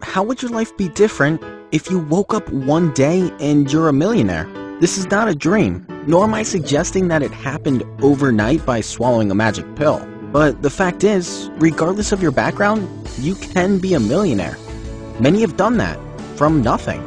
how would your life be different if you woke up one day and you're a millionaire? This is not a dream, nor am I suggesting that it happened overnight by swallowing a magic pill. But the fact is, regardless of your background, you can be a millionaire. Many have done that, from nothing.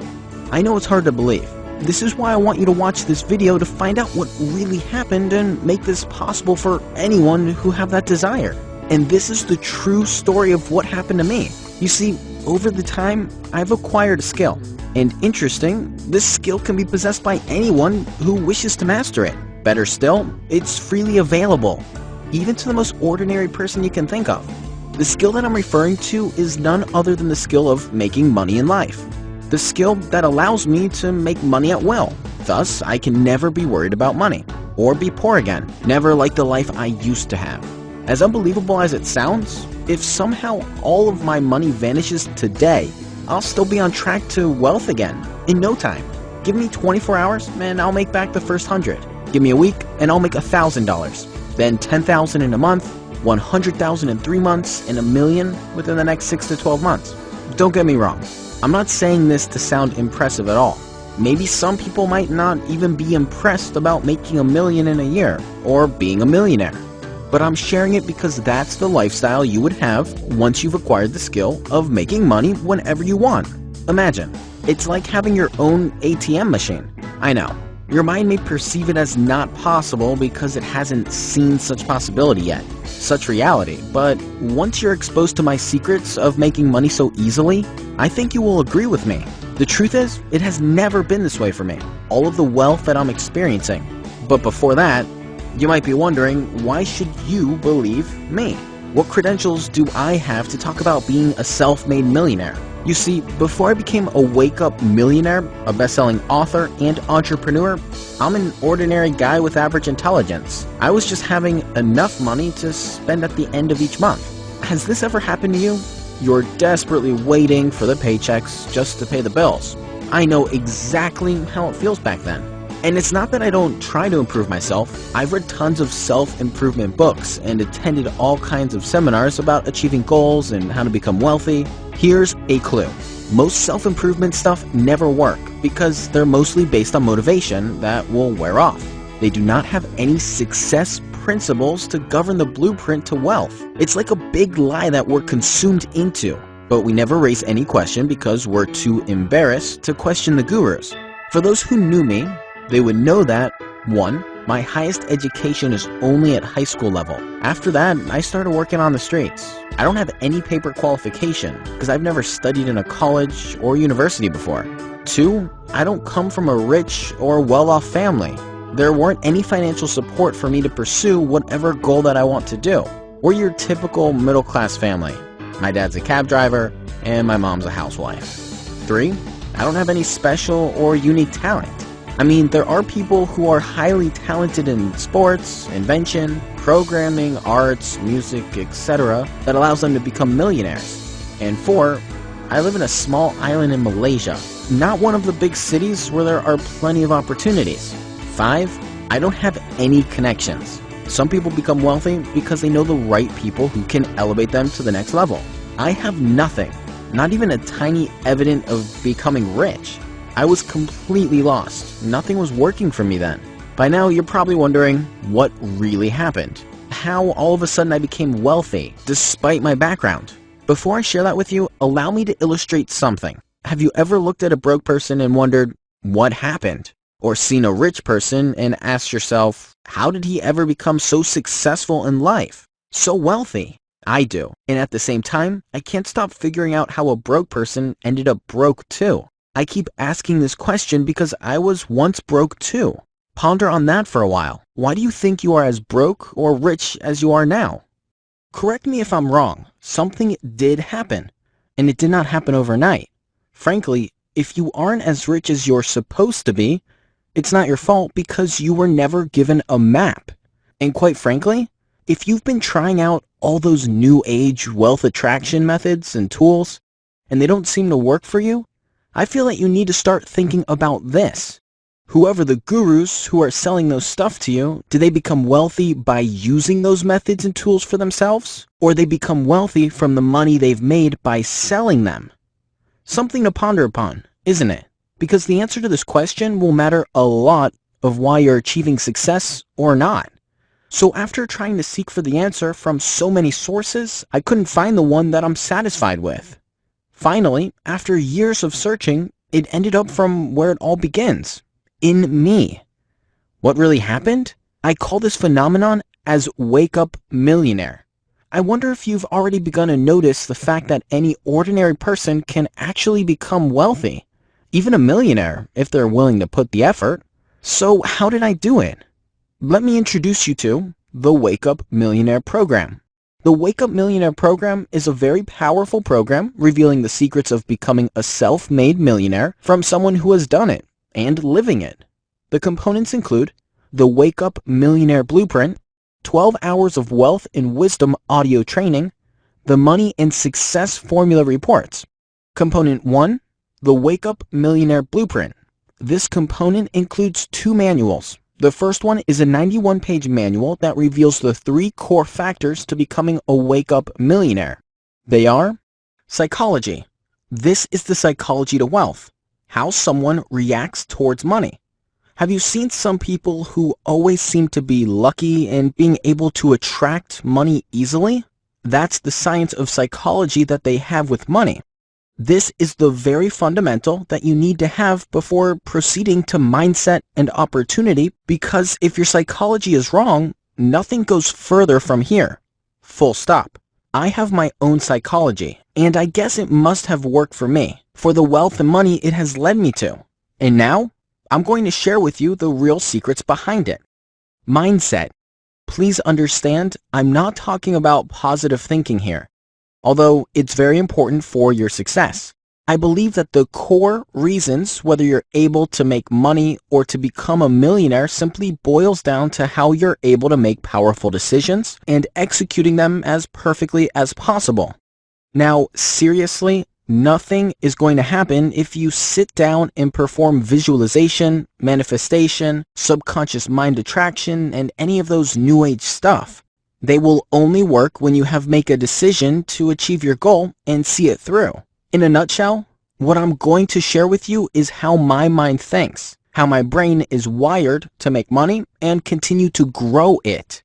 I know it's hard to believe. This is why I want you to watch this video to find out what really happened and make this possible for anyone who have that desire. And this is the true story of what happened to me. You see, over the time, I've acquired a skill. And interesting, this skill can be possessed by anyone who wishes to master it. Better still, it's freely available, even to the most ordinary person you can think of. The skill that I'm referring to is none other than the skill of making money in life. The skill that allows me to make money at will. Thus, I can never be worried about money, or be poor again, never like the life I used to have. As unbelievable as it sounds, if somehow all of my money vanishes today, I'll still be on track to wealth again, in no time. Give me 24 hours, and I'll make back the first 100. Give me a week, and I'll make $1,000. Then $10,000 in a month, $100,000 in 3 months, and $1 million within the next 6 to 12 months. Don't get me wrong. I'm not saying this to sound impressive at all. Maybe some people might not even be impressed about making $1 million in a year, or being a millionaire. But I'm sharing it because that's the lifestyle you would have once you've acquired the skill of making money whenever you want. Imagine, it's like having your own ATM machine. I know, your mind may perceive it as not possible because it hasn't seen such possibility yet, such reality, but once you're exposed to my secrets of making money so easily, I think you will agree with me. The truth is, it has never been this way for me, all of the wealth that I'm experiencing. But before that, you might be wondering, why should you believe me? What credentials do I have to talk about being a self-made millionaire? You see, before I became a WakeUp Millionaire, a best-selling author and entrepreneur, I'm an ordinary guy with average intelligence. I was just having enough money to spend at the end of each month. Has this ever happened to you? You're desperately waiting for the paychecks just to pay the bills. I know exactly how it feels back then. And it's not that I don't try to improve myself. I've read tons of self-improvement books and attended all kinds of seminars about achieving goals and how to become wealthy. Here's a clue. Most self-improvement stuff never work because they're mostly based on motivation that will wear off. They do not have any success principles to govern the blueprint to wealth. It's like a big lie that we're consumed into, but we never raise any question because we're too embarrassed to question the gurus. For those who knew me, they would know that, 1, my highest education is only at high school level. After that, I started working on the streets. I don't have any paper qualification because I've never studied in a college or university before. 2, I don't come from a rich or well-off family. There weren't any financial support for me to pursue whatever goal that I want to do. We're your typical middle-class family. My dad's a cab driver and my mom's a housewife. 3, I don't have any special or unique talent. I mean, there are people who are highly talented in sports, invention, programming, arts, music, etc. that allows them to become millionaires. And 4, I live in a small island in Malaysia, not one of the big cities where there are plenty of opportunities. 5, I don't have any connections. Some people become wealthy because they know the right people who can elevate them to the next level. I have nothing, not even a tiny evidence of becoming rich. I was completely lost. Nothing was working for me then. By now, you're probably wondering what really happened. How all of a sudden I became wealthy, despite my background. Before I share that with you, allow me to illustrate something. Have you ever looked at a broke person and wondered, what happened? Or seen a rich person and asked yourself, how did he ever become so successful in life? So wealthy? I do. And at the same time, I can't stop figuring out how a broke person ended up broke too. I keep asking this question because I was once broke too. Ponder on that for a while. Why do you think you are as broke or rich as you are now? Correct me if I'm wrong. Something did happen, and it did not happen overnight. Frankly, if you aren't as rich as you're supposed to be, it's not your fault because you were never given a map. And quite frankly, if you've been trying out all those new age wealth attraction methods and tools, and they don't seem to work for you, I feel that you need to start thinking about this. Whoever the gurus who are selling those stuff to you, do they become wealthy by using those methods and tools for themselves? Or they become wealthy from the money they've made by selling them? Something to ponder upon, isn't it? Because the answer to this question will matter a lot of why you're achieving success or not. So after trying to seek for the answer from so many sources, I couldn't find the one that I'm satisfied with. Finally, after years of searching, it ended up from where it all begins, in me. What really happened? I call this phenomenon as WakeUp Millionaire. I wonder if you've already begun to notice the fact that any ordinary person can actually become wealthy, even a millionaire if they're willing to put the effort. So how did I do it? Let me introduce you to the WakeUp Millionaire Program. The WakeUp Millionaire Program is a very powerful program revealing the secrets of becoming a self-made millionaire from someone who has done it and living it. The components include the WakeUp Millionaire Blueprint, 12 hours of wealth and wisdom audio training, the Money and Success Formula reports. Component 1, the WakeUp Millionaire Blueprint. This component includes 2 manuals. The first one is a 91-page manual that reveals the 3 core factors to becoming a wake-up millionaire. They are psychology. This is the psychology to wealth, how someone reacts towards money. Have you seen some people who always seem to be lucky and being able to attract money easily? That's the science of psychology that they have with money. This is the very fundamental that you need to have before proceeding to mindset and opportunity, because if your psychology is wrong, nothing goes further from here. Full stop. I have my own psychology, and I guess it must have worked for me, for the wealth and money it has led me to. And now, I'm going to share with you the real secrets behind it. Mindset. Please understand, I'm not talking about positive thinking here, although it's very important for your success. I believe that the core reasons whether you're able to make money or to become a millionaire simply boils down to how you're able to make powerful decisions and executing them as perfectly as possible. Now, seriously, nothing is going to happen if you sit down and perform visualization, manifestation, subconscious mind attraction, and any of those new age stuff. They will only work when you have make a decision to achieve your goal and see it through. In a nutshell, what I'm going to share with you is how my mind thinks, how my brain is wired to make money and continue to grow it.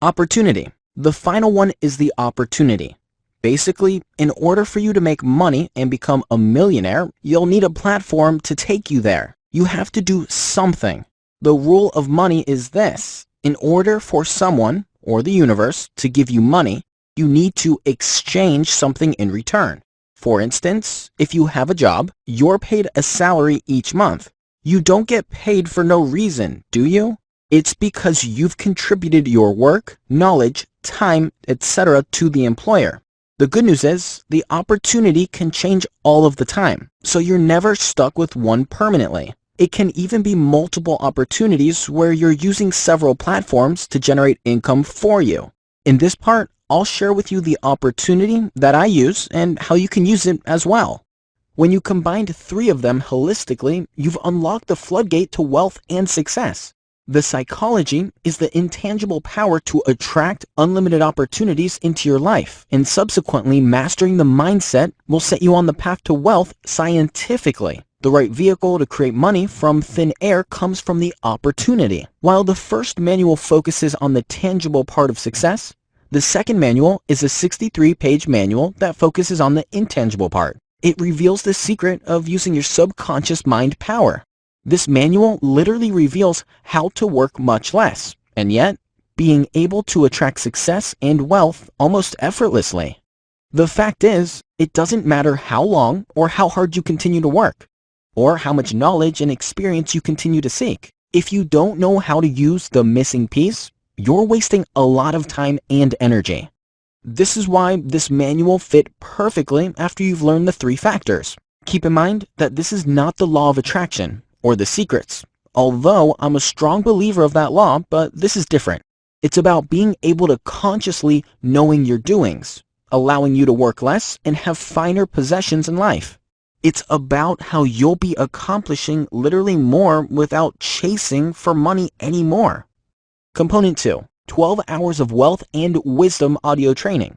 Opportunity. The final one is the opportunity. Basically, in order for you to make money and become a millionaire, you'll need a platform to take you there. You have to do something. The rule of money is this: in order for someone or the universe to give you money, you need to exchange something in return. For instance, if you have a job, you're paid a salary each month. You don't get paid for no reason, do you? It's because you've contributed your work, knowledge, time, etc. to the employer. The good news is, the opportunity can change all of the time, so you're never stuck with one permanently. It can even be multiple opportunities where you're using several platforms to generate income for you. In this part, I'll share with you the opportunity that I use and how you can use it as well. When you combine 3 of them holistically, you've unlocked the floodgate to wealth and success. The psychology is the intangible power to attract unlimited opportunities into your life, and subsequently mastering the mindset will set you on the path to wealth scientifically. The right vehicle to create money from thin air comes from the opportunity. While the first manual focuses on the tangible part of success, the second manual is a 63-page manual that focuses on the intangible part. It reveals the secret of using your subconscious mind power. This manual literally reveals how to work much less, and yet being able to attract success and wealth almost effortlessly. The fact is, it doesn't matter how long or how hard you continue to work, or how much knowledge and experience you continue to seek. If you don't know how to use the missing piece, you're wasting a lot of time and energy. This is why this manual fit perfectly after you've learned the 3 factors. Keep in mind that this is not the law of attraction or the secrets, although I'm a strong believer of that law, but this is different. It's about being able to consciously knowing your doings, allowing you to work less and have finer possessions in life. It's about how you'll be accomplishing literally more without chasing for money anymore. Component 2, 12 hours of wealth and wisdom audio training.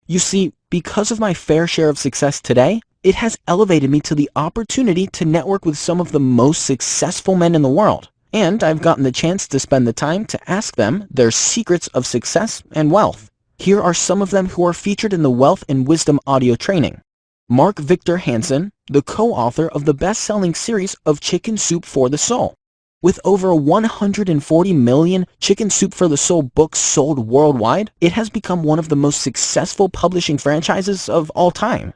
You see, because of my fair share of success today, It has elevated me to the opportunity to network with some of the most successful men in the world, and I've gotten the chance to spend the time to ask them their secrets of success and wealth. Here are some of them who are featured in the Wealth and Wisdom audio training. Mark Victor Hansen, the co-author of the best-selling series of Chicken Soup for the Soul. With over 140 million Chicken Soup for the Soul books sold worldwide, it has become one of the most successful publishing franchises of all time.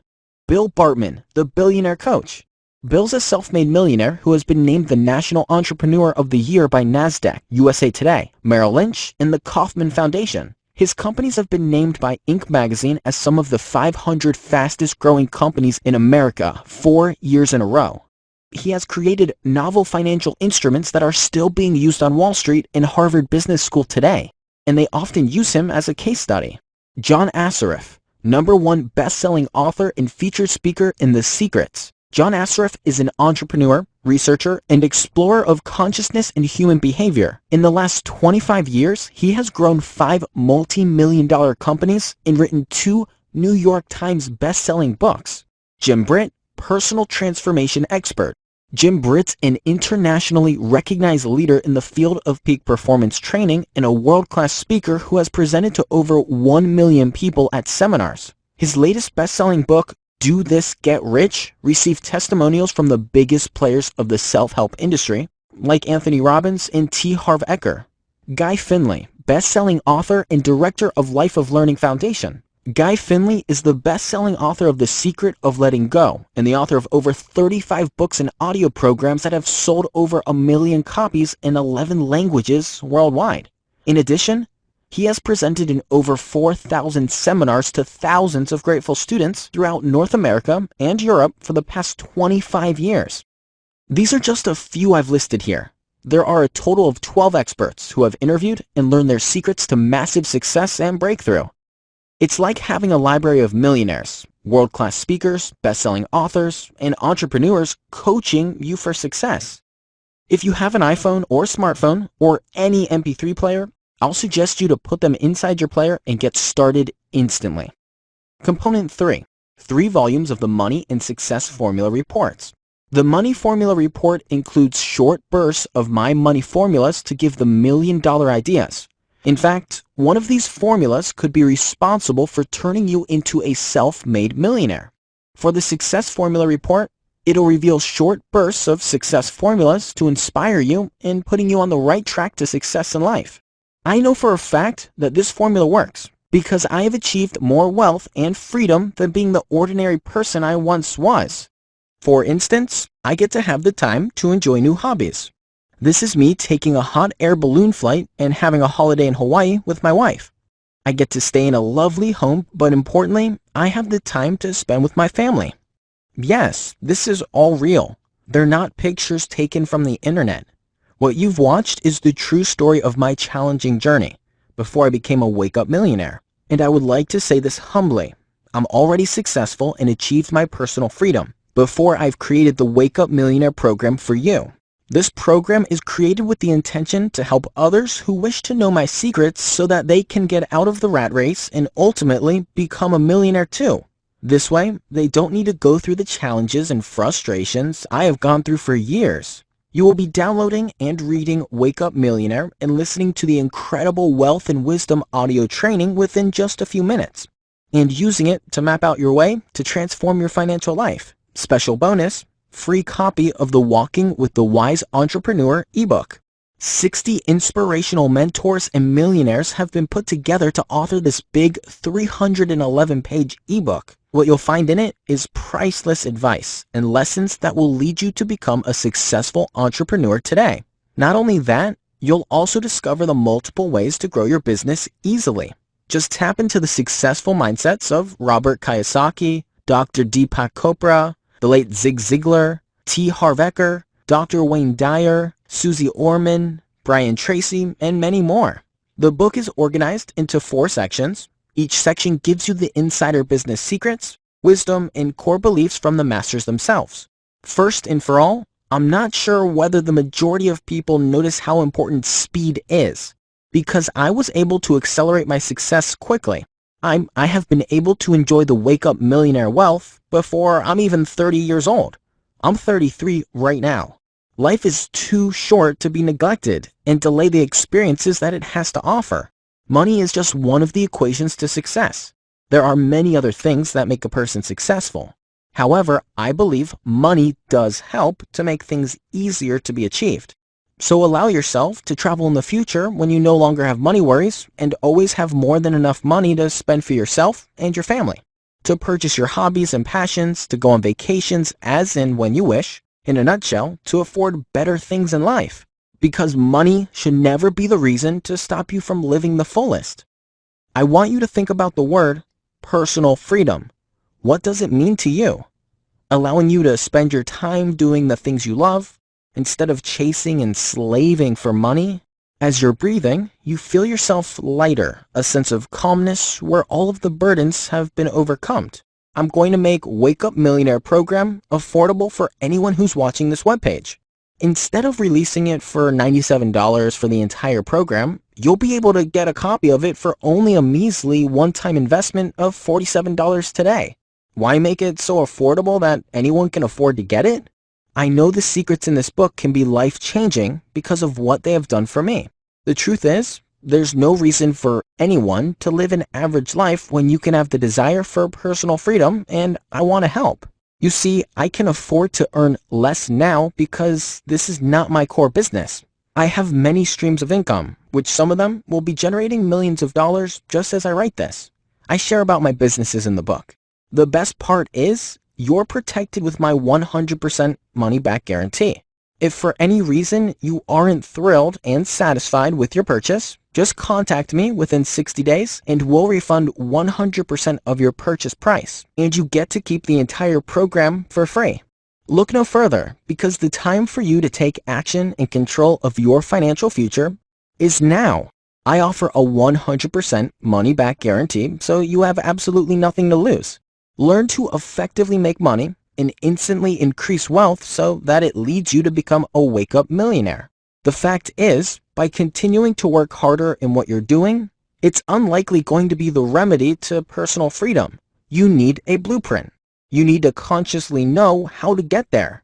Bill Bartman, the billionaire coach. Bill's a self-made millionaire who has been named the National Entrepreneur of the Year by NASDAQ, USA Today, Merrill Lynch, and the Kauffman Foundation. His companies have been named by Inc. magazine as some of the 500 fastest-growing companies in America 4 years in a row. He has created novel financial instruments that are still being used on Wall Street and Harvard Business School today, and they often use him as a case study. John Assaraf, #1 best-selling author and featured speaker in The Secrets. John Assaraf is an entrepreneur, researcher, and explorer of consciousness and human behavior. In the last 25 years, he has grown 5 multi-million-dollar companies and written 2 New York Times best-selling books. Jim Britt, personal transformation expert. Jim Britt's an internationally recognized leader in the field of peak performance training and a world-class speaker who has presented to over 1 million people at seminars. His latest best-selling book, Do This, Get Rich, received testimonials from the biggest players of the self-help industry, like Anthony Robbins and T. Harv Eker. Guy Finley, best-selling author and director of Life of Learning Foundation. Guy Finley is the best-selling author of The Secret of Letting Go and the author of over 35 books and audio programs that have sold over 1 million copies in 11 languages worldwide. In addition, he has presented in over 4,000 seminars to thousands of grateful students throughout North America and Europe for the past 25 years. These are just a few I've listed here. There are a total of 12 experts who have interviewed and learned their secrets to massive success and breakthrough. It's like having a library of millionaires, world-class speakers, best-selling authors, and entrepreneurs coaching you for success. If you have an iPhone or smartphone or any MP3 player, I'll suggest you to put them inside your player and get started instantly. Component 3. 3 volumes of the Money and Success Formula Reports. The Money Formula Report includes short bursts of my money formulas to give the million-dollar ideas. In fact, one of these formulas could be responsible for turning you into a self-made millionaire. For the Success Formula Report, it'll reveal short bursts of success formulas to inspire you and putting you on the right track to success in life. I know for a fact that this formula works because I have achieved more wealth and freedom than being the ordinary person I once was. For instance, I get to have the time to enjoy new hobbies. This is me taking a hot air balloon flight and having a holiday in Hawaii with my wife. I get to stay in a lovely home, but importantly, I have the time to spend with my family. Yes, this is all real. They're not pictures taken from the internet. What you've watched is the true story of my challenging journey before I became a wake-up millionaire. And I would like to say this humbly. I'm already successful and achieved my personal freedom before I've created the Wake Up Millionaire Program for you. This program is created with the intention to help others who wish to know my secrets so that they can get out of the rat race and ultimately become a millionaire too. This way, they don't need to go through the challenges and frustrations I have gone through for years. You will be downloading and reading Wake Up Millionaire and listening to the incredible Wealth and Wisdom audio training within just a few minutes, and using it to map out your way to transform your financial life. Special bonus, free copy of the Walking with the Wise Entrepreneur ebook. 60 inspirational mentors and millionaires have been put together to author this big 311-page ebook. What you'll find in it is priceless advice and lessons that will lead you to become a successful entrepreneur today. Not only that, you'll also discover the multiple ways to grow your business easily. Just tap into the successful mindsets of Robert Kiyosaki, Dr. Deepak Chopra, the late Zig Ziglar, T. Harv Eker, Dr. Wayne Dyer, Susie Orman, Brian Tracy, and many more. The book is organized into 4 sections. Each section gives you the insider business secrets, wisdom, and core beliefs from the masters themselves. First and for all, I'm not sure whether the majority of people notice how important speed is, because I was able to accelerate my success quickly. I have been able to enjoy the Wake Up Millionaire wealth before I'm even 30 years old. I'm 33 right now. Life is too short to be neglected and delay the experiences that it has to offer. Money is just one of the equations to success. There are many other things that make a person successful. However, I believe money does help to make things easier to be achieved. So allow yourself to travel in the future when you no longer have money worries and always have more than enough money to spend for yourself and your family, to purchase your hobbies and passions, to go on vacations as and when you wish, in a nutshell, to afford better things in life. Because money should never be the reason to stop you from living the fullest. I want you to think about the word personal freedom. What does it mean to you? Allowing you to spend your time doing the things you love, instead of chasing and slaving for money. As you're breathing, you feel yourself lighter, a sense of calmness where all of the burdens have been overcome. I'm going to make Wake Up Millionaire Program affordable for anyone who's watching this webpage. Instead of releasing it for $97 for the entire program, you'll be able to get a copy of it for only a measly one-time investment of $47 today. Why make it so affordable that anyone can afford to get it? I know the secrets in this book can be life-changing because of what they have done for me. The truth is, there's no reason for anyone to live an average life when you can have the desire for personal freedom, and I want to help. You see, I can afford to earn less now because this is not my core business. I have many streams of income, which some of them will be generating millions of dollars just as I write this. I share about my businesses in the book. The best part is, you're protected with my 100% money-back guarantee. If for any reason you aren't thrilled and satisfied with your purchase, just contact me within 60 days and we'll refund 100% of your purchase price, and you get to keep the entire program for free. Look no further, because the time for you to take action and control of your financial future is now. I offer a 100% money-back guarantee, so you have absolutely nothing to lose. Learn to effectively make money and instantly increase wealth so that it leads you to become a wake-up millionaire. The fact is, by continuing to work harder in what you're doing, it's unlikely going to be the remedy to personal freedom. You need a blueprint. You need to consciously know how to get there.